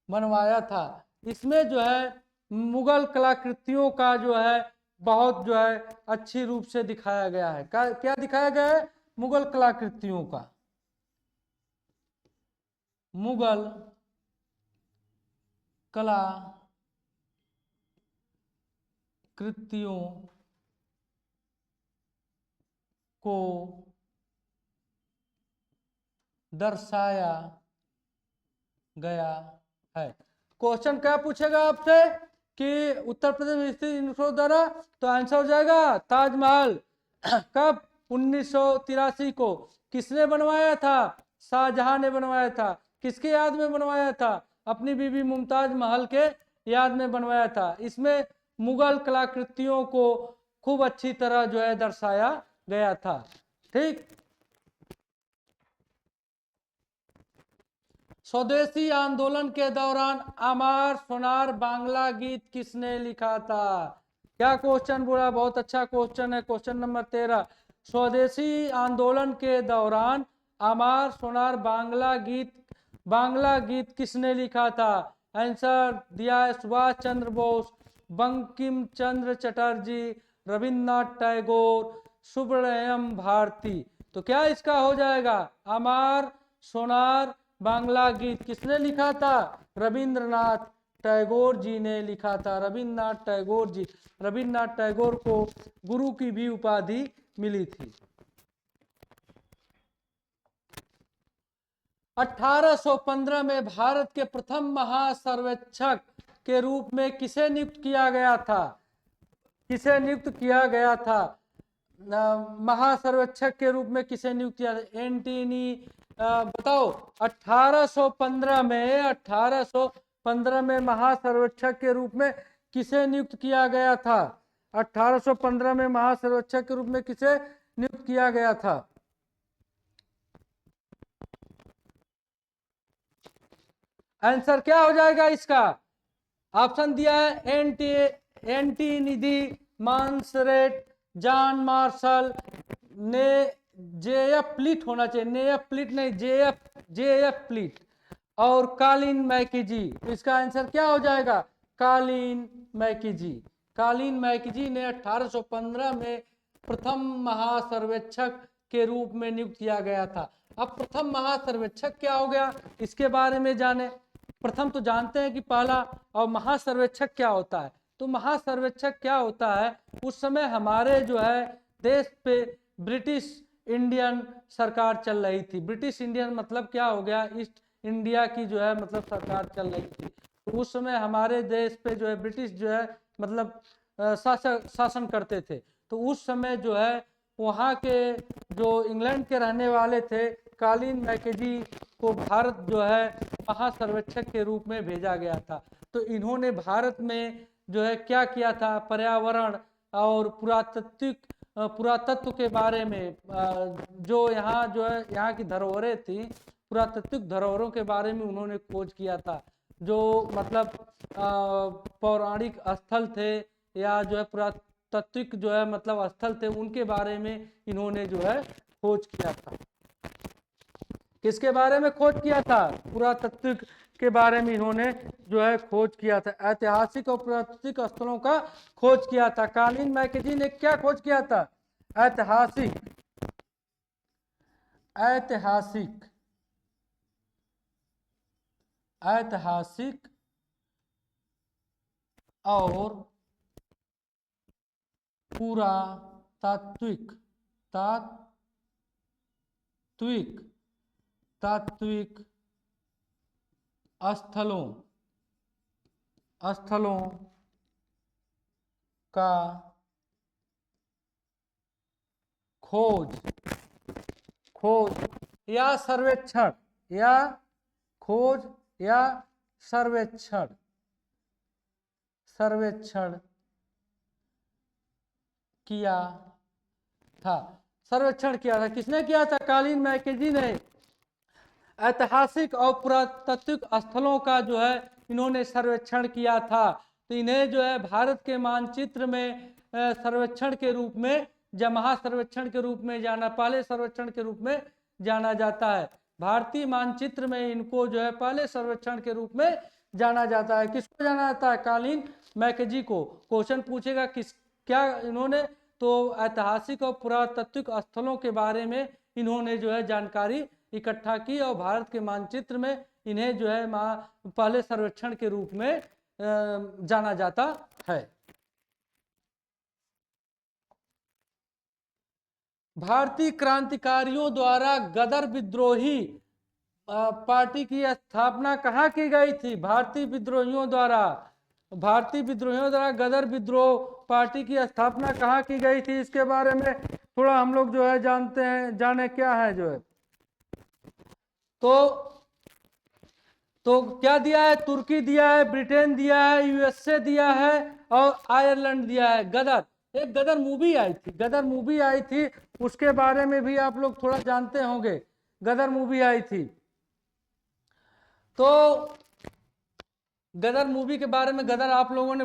S1: बनवाया था। इसमें जो है मुगल कलाकृतियों का जो है बहुत जो है अच्छी रूप से दिखाया गया है। क्या दिखाया गया है? मुगल कलाकृतियों का, मुगल कलाकृतियों को दर्शाया गया है। क्वेश्चन क्या पूछेगा आपसे कि उत्तर प्रदेश में स्थित यूनेस्को द्वारा, तो आंसर हो जाएगा ताजमहल कब? 1983 को। किसने बनवाया था? शाहजहां ने बनवाया था। किसके याद में बनवाया था? अपनी बीबी मुमताज महल के याद में बनवाया था। इसमें मुगल कलाकृतियों को खूब अच्छी तरह जो है दर्शाया गया था। ठीक। स्वदेशी आंदोलन के दौरान अमर सोनार बांग्ला गीत किसने लिखा था? क्या क्वेश्चन बोला? बहुत अच्छा क्वेश्चन है। क्वेश्चन नंबर 13, स्वदेशी आंदोलन के दौरान अमर सोनार बांग्ला गीत किसने लिखा था? आंसर दिया है सुभाष चंद्र बोस, बंकिम चंद्र चटर्जी, रविन्द्रनाथ टैगोर, सुब्रमण्यम भारती। तो क्या इसका हो जाएगा? अमर सोनार बांग्ला गीत किसने लिखा था? रविंद्रनाथ टैगोर जी ने लिखा था। रविन्द्रनाथ टैगोर जी। रविन्द्रनाथ टैगोर को गुरु की भी उपाधि मिली थी। 1815 में भारत के प्रथम महासर्वेक्षक के रूप में किसे नियुक्त किया गया था? किसे नियुक्त किया गया था? महासर्वेक्षक के रूप में किसे नियुक्त किया था? एंटनी बताओ। 1815 में महासर्वेक्षक के रूप में किसे नियुक्त किया गया था? 1815 में महासर्वेक्षक के रूप में किसे नियुक्त किया गया था? आंसर क्या हो जाएगा इसका? ऑप्शन दिया है एंटी निधि मार्शरेट, जॉन मार्शल, ने जेएफ प्लीट होना चाहिए, नेएफ प्लीट नहीं, जेएफ प्लीट, और कालीन मैकेजी। तो इसका आंसर क्या हो जाएगा? कालीन मैकेजी। कालीन मैकेजी ने 1815 में प्रथम महासर्वेक्षक के रूप में नियुक्त किया गया था। अब प्रथम महासर्वेक्षक क्या हो गया, इसके बारे में जाने। प्रथम तो जानते हैं कि पहला, और महासर्वेक्षक क्या होता है। तो महासर्वेक्षक क्या होता है, उस समय हमारे जो है देश पे ब्रिटिश इंडियन सरकार चल रही थी। ब्रिटिश इंडियन मतलब क्या हो गया? ईस्ट इंडिया की जो है मतलब सरकार चल रही थी। तो उस समय हमारे देश पे जो है ब्रिटिश जो है मतलब शासन करते थे। तो उस समय जो है वहाँ के जो इंग्लैंड के रहने वाले थे, कालीन मैकेजी को भारत जो है महासर्वेक्षक के रूप में भेजा गया था। तो इन्होंने भारत में जो है क्या किया था? पर्यावरण और पुरातत्व के बारे में, जो यहाँ जो है यहाँ की धरोहरें थी, पुरातात्विक धरोहरों के बारे में उन्होंने खोज किया था। जो मतलब पौराणिक स्थल थे या जो है पुरातात्विक जो है मतलब स्थल थे, उनके बारे में इन्होंने जो है खोज किया था। किसके बारे में खोज किया था? पुरातात्विक के बारे में इन्होंने जो है खोज किया था। ऐतिहासिक और पुरातात्विक स्थलों का खोज किया था। कालीन मैकेजी ने क्या खोज किया था? ऐतिहासिक ऐतिहासिक और पुरातात्विक तात्विक तात्विक स्थलों का खोज या सर्वेक्षण सर्वेक्षण किया था। किसने किया था? कॉलिन मैकेंजी ने ऐतिहासिक और पुरातात्विक स्थलों का जो है इन्होंने सर्वेक्षण किया था। तो इन्हें जो है भारत के मानचित्र में सर्वेक्षण के रूप में महासर्वेक्षण के रूप में पहले सर्वेक्षण के रूप में जाना जाता है। भारतीय मानचित्र में इनको जो है पहले सर्वेक्षण के रूप में जाना जाता है। किसको जाना जाता है? कॉलिन मैकेंजी को। क्वेश्चन पूछेगा क्या इन्होंने, तो ऐतिहासिक और पुरातात्विक स्थलों के बारे में इन्होंने जो है जानकारी इकट्ठा की और भारत के मानचित्र में इन्हें जो है पहले सर्वेक्षण के रूप में जाना जाता है। भारतीय क्रांतिकारियों द्वारा गदर विद्रोही पार्टी की स्थापना कहाँ की गई थी? भारतीय विद्रोहियों द्वारा गदर विद्रोह पार्टी की स्थापना कहाँ की गई थी? इसके बारे में थोड़ा हम लोग जो है जाने क्या है जो है। तो क्या दिया है? तुर्की दिया है, ब्रिटेन दिया है, यूएसए दिया है और आयरलैंड दिया है। एक गदर मूवी आई थी, उसके बारे में भी आप लोग थोड़ा जानते होंगे। गदर मूवी आई थी, तो गदर मूवी के बारे में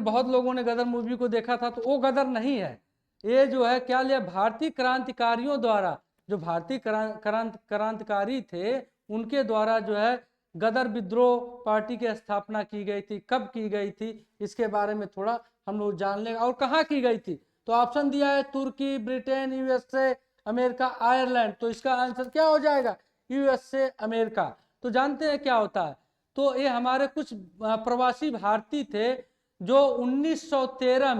S1: बहुत लोगों ने गदर मूवी को देखा था। तो वो गदर नहीं है, ये जो है क्या लिया? भारतीय क्रांतिकारियों द्वारा, जो भारतीय क्रांतिकारी थे उनके द्वारा जो है गदर विद्रोह पार्टी की स्थापना की गई थी। कब की गई थी इसके बारे में थोड़ा हम लोग जान लेंगे। और कहाँ की गई थी? तो ऑप्शन दिया है तुर्की, ब्रिटेन, यूएसए, अमेरिका, आयरलैंड। तो इसका आंसर क्या हो जाएगा? USA, America. तो जानते हैं क्या होता है? तो ये हमारे कुछ प्रवासी भारतीय थे जो 1913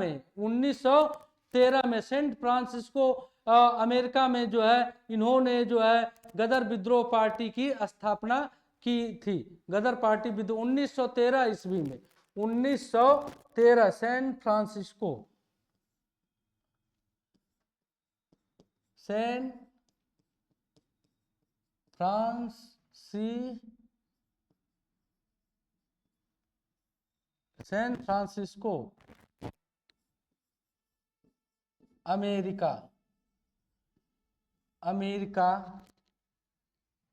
S1: में सेंट फ्रांसिस्को अमेरिका में जो है इन्होंने जो है गदर विद्रोह पार्टी की स्थापना की थी। गदर पार्टी विद्रोह 1913 ईस्वी में, 1913 सेंट फ्रांसिस्को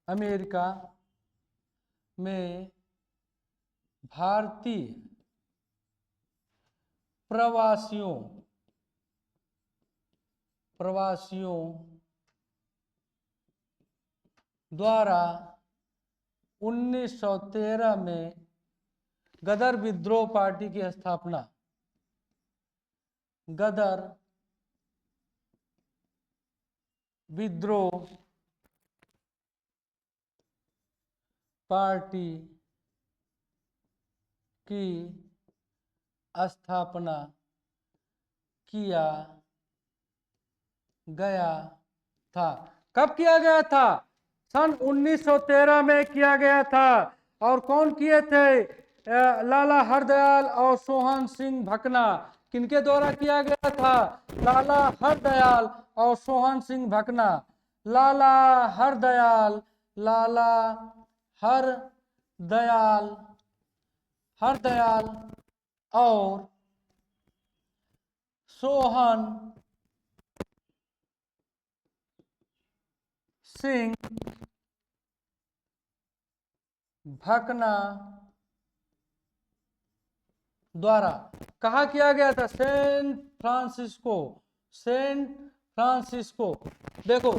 S1: अमेरिका में भारतीय प्रवासियों द्वारा 1913 में गदर विद्रोह पार्टी की स्थापना, गदर विद्रोह पार्टी की स्थापना किया गया था। कब किया गया था? सन 1913 में किया गया था। और कौन किए थे? लाला हरदयाल और सोहन सिंह भकना। किनके द्वारा किया गया था? लाला हरदयाल और सोहन सिंह भकना। लाला हरदयाल और सोहन सिंह भकना द्वारा कहा किया गया था? Saint Francisco. देखो,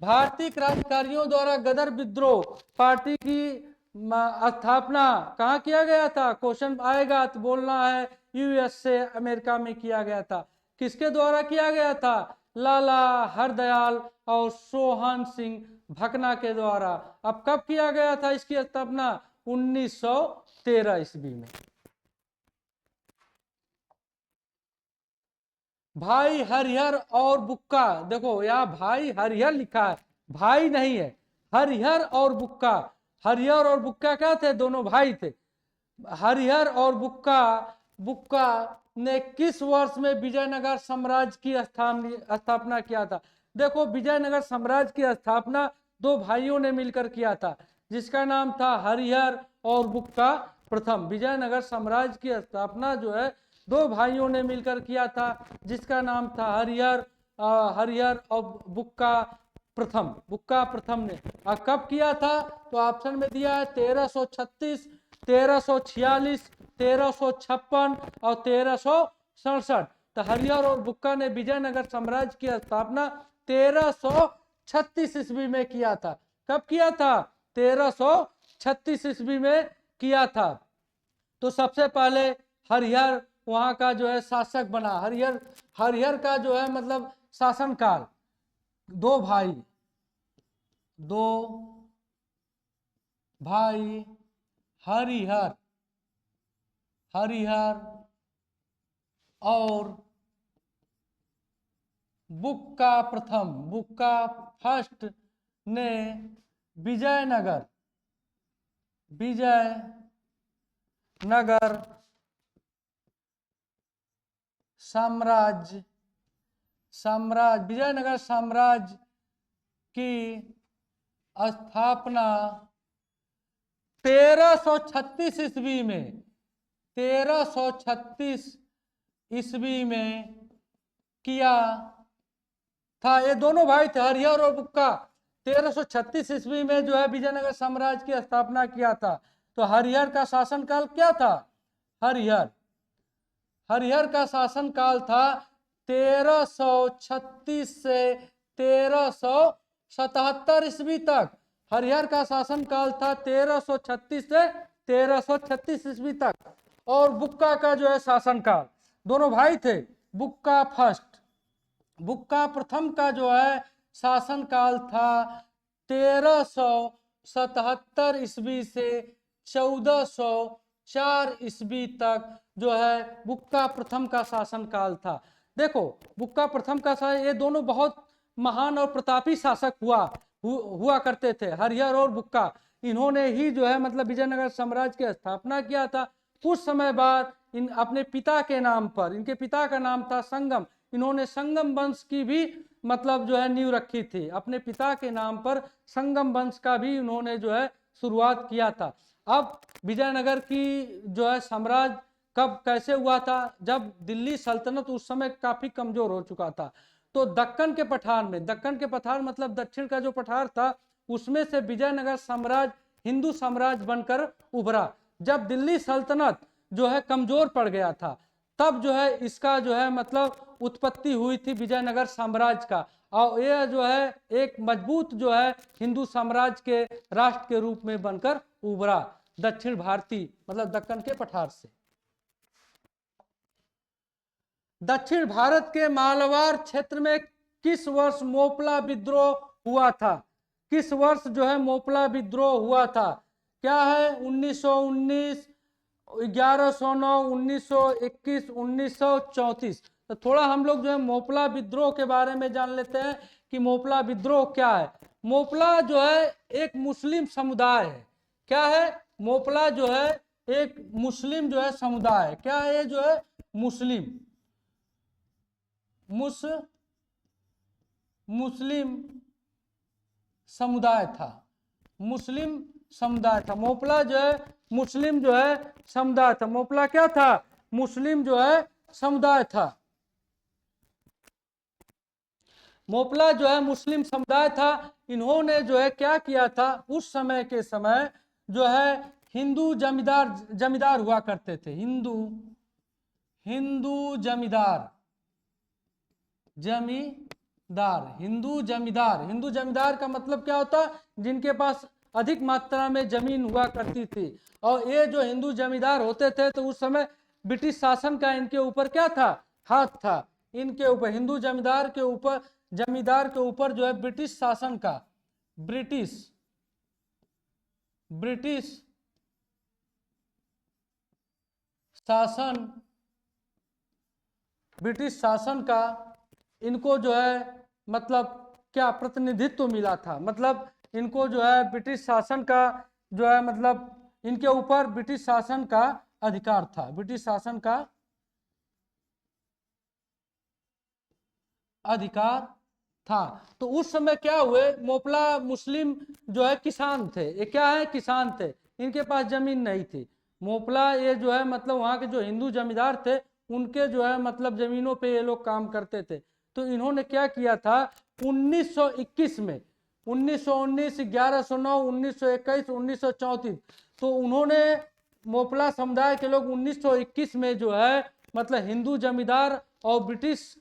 S1: भारतीय क्रांतिकारियों द्वारा गदर विद्रोह पार्टी की स्थापना कहाँ किया गया था? क्वेश्चन आएगा तो बोलना है यूएसए, अमेरिका में किया गया था। किसके द्वारा किया गया था? लाला हरदयाल और सोहन सिंह भकना के द्वारा। अब कब किया गया था इसकी स्थापना? 1913 ईस्वी में। भाई हरिहर और बुक्का, देखो यहाँ भाई हरिहर लिखा है, भाई नहीं है, हरिहर और बुक्का। हरिहर और बुक्का क्या थे? दोनों भाई थे। हरिहर और बुक्का बुक्का ने किस वर्ष में विजयनगर साम्राज्य की स्थापना किया था? देखो विजयनगर साम्राज्य की स्थापना दो भाइयों ने मिलकर किया था, जिसका नाम था हरिहर और बुक्का प्रथम। विजयनगर साम्राज्य की स्थापना जो है दो भाइयों ने मिलकर किया था, जिसका नाम था हरिहर और बुक्का प्रथम। बुक्का प्रथम ने कब किया था? तो ऑप्शन में दिया है 1336, 1346, 1356 और 1367। तो हरिहर और बुक्का ने विजयनगर साम्राज्य की स्थापना 1336 ईस्वी में किया था। कब किया था? 1336 ईस्वी में किया था। तो सबसे पहले हरिहर वहां का जो है शासक बना। हरिहर का जो है मतलब शासनकाल, दो भाई हरिहर और बुक्का फर्स्ट ने विजयनगर विजयनगर साम्राज्य की स्थापना 1336 ईस्वी में 1336 ईस्वी में किया था। ये दोनों भाई थे हरिहर और बुक्का। 1336 ईस्वी में जो है विजयनगर साम्राज्य की स्थापना किया था। तो हरिहर का शासनकाल क्या था? हरिहर का शासनकाल था 1336 से 1377 ईस्वी तक। हरिहर का शासनकाल था 1336 से 1336 ईस्वी तक। और बुक्का का जो है शासनकाल, दोनों भाई थे। बुक्का प्रथम का जो है शासनकाल था 1377 ईस्वी से 1404 ईस्वी तक जो है बुक्का प्रथम का शासनकाल था। देखो बुक्का प्रथम का ये दोनों बहुत महान और प्रतापी शासक हुआ करते थे, हरिहर और बुक्का। इन्होंने ही जो है मतलब विजयनगर साम्राज्य की स्थापना किया था। कुछ समय बाद अपने पिता के नाम पर, इनके पिता का नाम था संगम, इन्होंने संगम वंश की भी मतलब जो है नींव रखी थी। अपने पिता के नाम पर संगम वंश का भी उन्होंने जो है शुरुआत किया था। अब विजयनगर की जो है साम्राज्य कब कैसे हुआ था? जब दिल्ली सल्तनत उस समय काफी कमजोर हो चुका था। तो दक्कन के पठार मतलब दक्षिण का जो पठार था, उसमें से विजयनगर साम्राज्य हिंदू साम्राज्य बनकर उभरा। जब दिल्ली सल्तनत जो है कमजोर पड़ गया था, तब जो है इसका जो है मतलब उत्पत्ति हुई थी विजयनगर साम्राज्य का। और यह जो है एक मजबूत जो है हिंदू साम्राज्य के राष्ट्र के रूप में बनकर उभरा, दक्षिण भारतीय मतलब दक्कन के पठार से। दक्षिण भारत के मालवार क्षेत्र में किस वर्ष मोपला विद्रोह हुआ था? किस वर्ष जो है मोपला विद्रोह हुआ था? क्या है? 1919, 1109, 1921, 1934। तो थोड़ा हम लोग जो है मोपला विद्रोह के बारे में जान लेते हैं कि मोपला विद्रोह क्या है। मोपला जो है एक मुस्लिम समुदाय है। क्या है? मोपला जो है एक मुस्लिम जो है समुदाय है। क्या है? जो है मुस्लिम समुदाय था। मोपला जो है मुस्लिम जो है समुदाय था। मोपला क्या था? मुस्लिम जो है समुदाय था। मोपला जो है मुस्लिम समुदाय था। इन्होंने जो है क्या किया था? उस समय के समय जो है हिंदू जमींदार हुआ करते थे। हिंदू जमींदार का मतलब क्या होता? जिनके पास अधिक मात्रा में जमीन हुआ करती थी। और ये जो हिंदू जमींदार होते थे, तो उस समय ब्रिटिश शासन का इनके ऊपर क्या था? हाथ था। इनके ऊपर, हिंदू जमींदार के ऊपर जो है ब्रिटिश शासन का, ब्रिटिश शासन का इनको जो है मतलब क्या प्रतिनिधित्व मिला था, मतलब इनको जो है ब्रिटिश शासन का जो है मतलब इनके ऊपर ब्रिटिश शासन का अधिकार था, ब्रिटिश शासन का अधिकार था। तो उस समय क्या हुए, मोपला मुस्लिम जो है किसान थे, ये क्या है, किसान थे, इनके पास जमीन नहीं थी। मोपला ये जो है मतलब वहाँ के जो हिंदू जमींदार थे उनके जो है मतलब जमीनों पे ये लोग काम करते थे। तो इन्होंने क्या किया था 1921 में, 1919, 1109, 1921, 1934, तो उन्होंने मोपला समुदाय के लोग 1921 में जो है मतलब हिंदू जमींदार और ब्रिटिश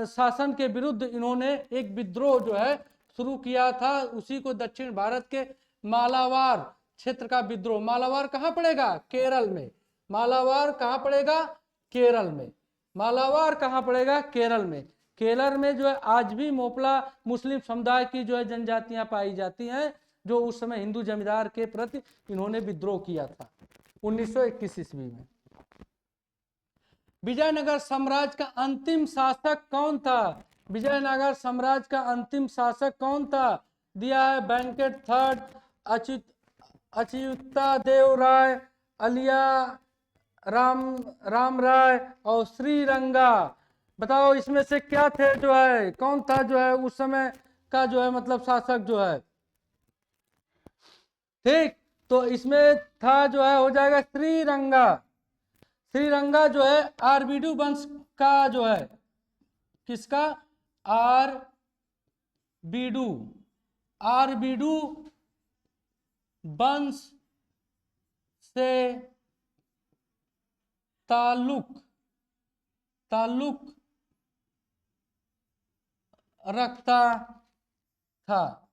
S1: शासन के विरुद्ध इन्होंने एक विद्रोह जो है शुरू किया था। उसी को दक्षिण भारत के मालाबार क्षेत्र का विद्रोह, मालाबार कहाँ पड़ेगा, केरल में, मालाबार कहाँ पड़ेगा, केरल में, मालाबार कहाँ पड़ेगा, केरल में। केरल में जो है आज भी मोपला मुस्लिम समुदाय की जो है जनजातियां पाई जाती हैं, जो उस समय हिंदू जमींदार के प्रति इन्होंने विद्रोह किया था 1921 ईस्वी में। विजयनगर साम्राज्य का अंतिम शासक कौन था, विजयनगर साम्राज्य का अंतिम शासक कौन था, दिया है वेंकट थर्ड, अच्युता देव राय, अलिया राम राय और श्रीरंगा। बताओ इसमें से क्या थे जो है, कौन था जो है उस समय का जो है मतलब शासक जो है, ठीक। तो इसमें था जो है हो जाएगा श्रीरंगा। श्रीरंगा जो है आरबीडू वंश का जो है, किसका, आरबीडू वंश से ताल्लुक रखता था।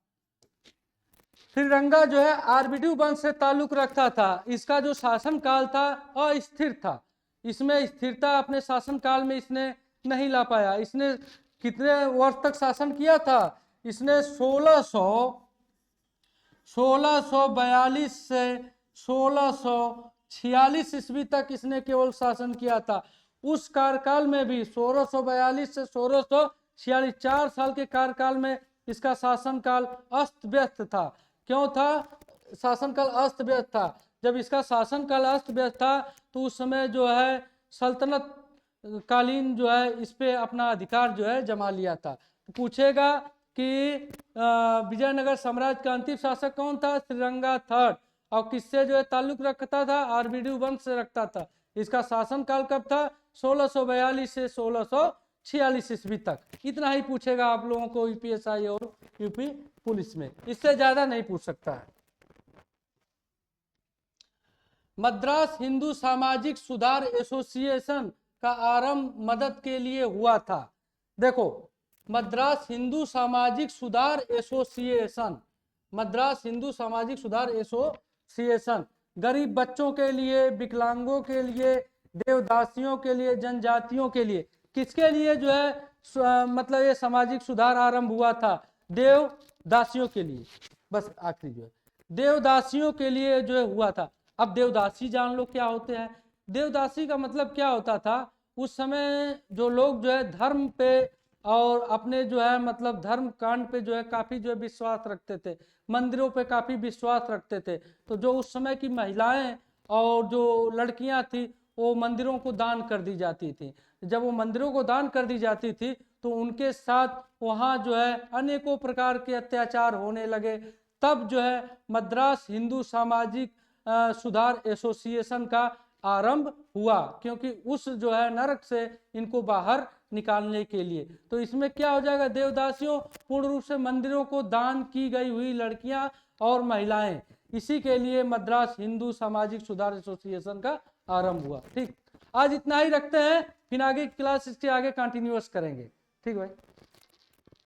S1: श्रीरंगा जो है आरबीडू वंश से ताल्लुक रखता था। इसका जो शासन काल था अस्थिर था, इसमें स्थिरता अपने शासन काल में इसने नहीं ला पाया। इसने कितने वर्ष तक शासन किया था, इसने 1642 से 1646 ईस्वी तक इसने केवल शासन किया था। उस कार्यकाल में भी 1642 से 1646 4 साल के कार्यकाल में इसका शासनकाल अस्त व्यस्त था। क्यों था शासनकाल अस्त व्यस्त था, जब इसका शासनकाल अस्त व्यस्त था तो उस समय जो है सल्तनत कालीन जो है इस पे अपना अधिकार जो है जमा लिया था। तो पूछेगा कि विजयनगर साम्राज्य का अंतिम शासक कौन था, श्रीरंगा थर्ड, और किससे जो है ताल्लुक रखता था, आरबीडू वंश से रखता था। इसका शासनकाल कब था, 1642 से 1646 ईस्वी तक। इतना ही पूछेगा आप लोगों को यूपीएसआई और यूपी पुलिस में, इससे ज्यादा नहीं पूछ सकता है। मद्रास हिंदू सामाजिक सुधार एसोसिएशन का आरंभ मदद के लिए हुआ था। देखो मद्रास हिंदू सामाजिक सुधार एसोसिएशन, मद्रास हिंदू सामाजिक सुधार एसोसिएशन गरीब बच्चों के लिए, विकलांगों के लिए, देवदासियों के लिए, जनजातियों के लिए, किसके लिए जो है मतलब ये सामाजिक सुधार आरंभ हुआ था, देवदासियों के लिए। बस आखिरी जो है देवदासियों के लिए जो है हुआ था। अब देवदासी जान लो क्या होते हैं। देवदासी का मतलब क्या होता था, उस समय जो लोग जो है धर्म पे और अपने जो है मतलब धर्म कांड पे जो है काफी जो है विश्वास रखते थे, मंदिरों पे काफी विश्वास रखते थे। तो जो उस समय की महिलाएं और जो लड़कियां थी वो मंदिरों को दान कर दी जाती थी। जब वो मंदिरों को दान कर दी जाती थी तो उनके साथ वहाँ जो है अनेकों प्रकार के अत्याचार होने लगे। तब जो है मद्रास हिंदू सामाजिक सुधार एसोसिएशन का आरंभ हुआ, क्योंकि उस जो है नरक से इनको बाहर निकालने के लिए। तो इसमें क्या हो जाएगा, देवदासियों पूर्ण रूप से मंदिरों को दान की गई हुई लड़कियां और महिलाएं, इसी के लिए मद्रास हिंदू सामाजिक सुधार एसोसिएशन का आरंभ हुआ। ठीक, आज इतना ही रखते हैं, फिर आगे क्लास इसके आगे कंटिन्यूअस करेंगे। ठीक भाई।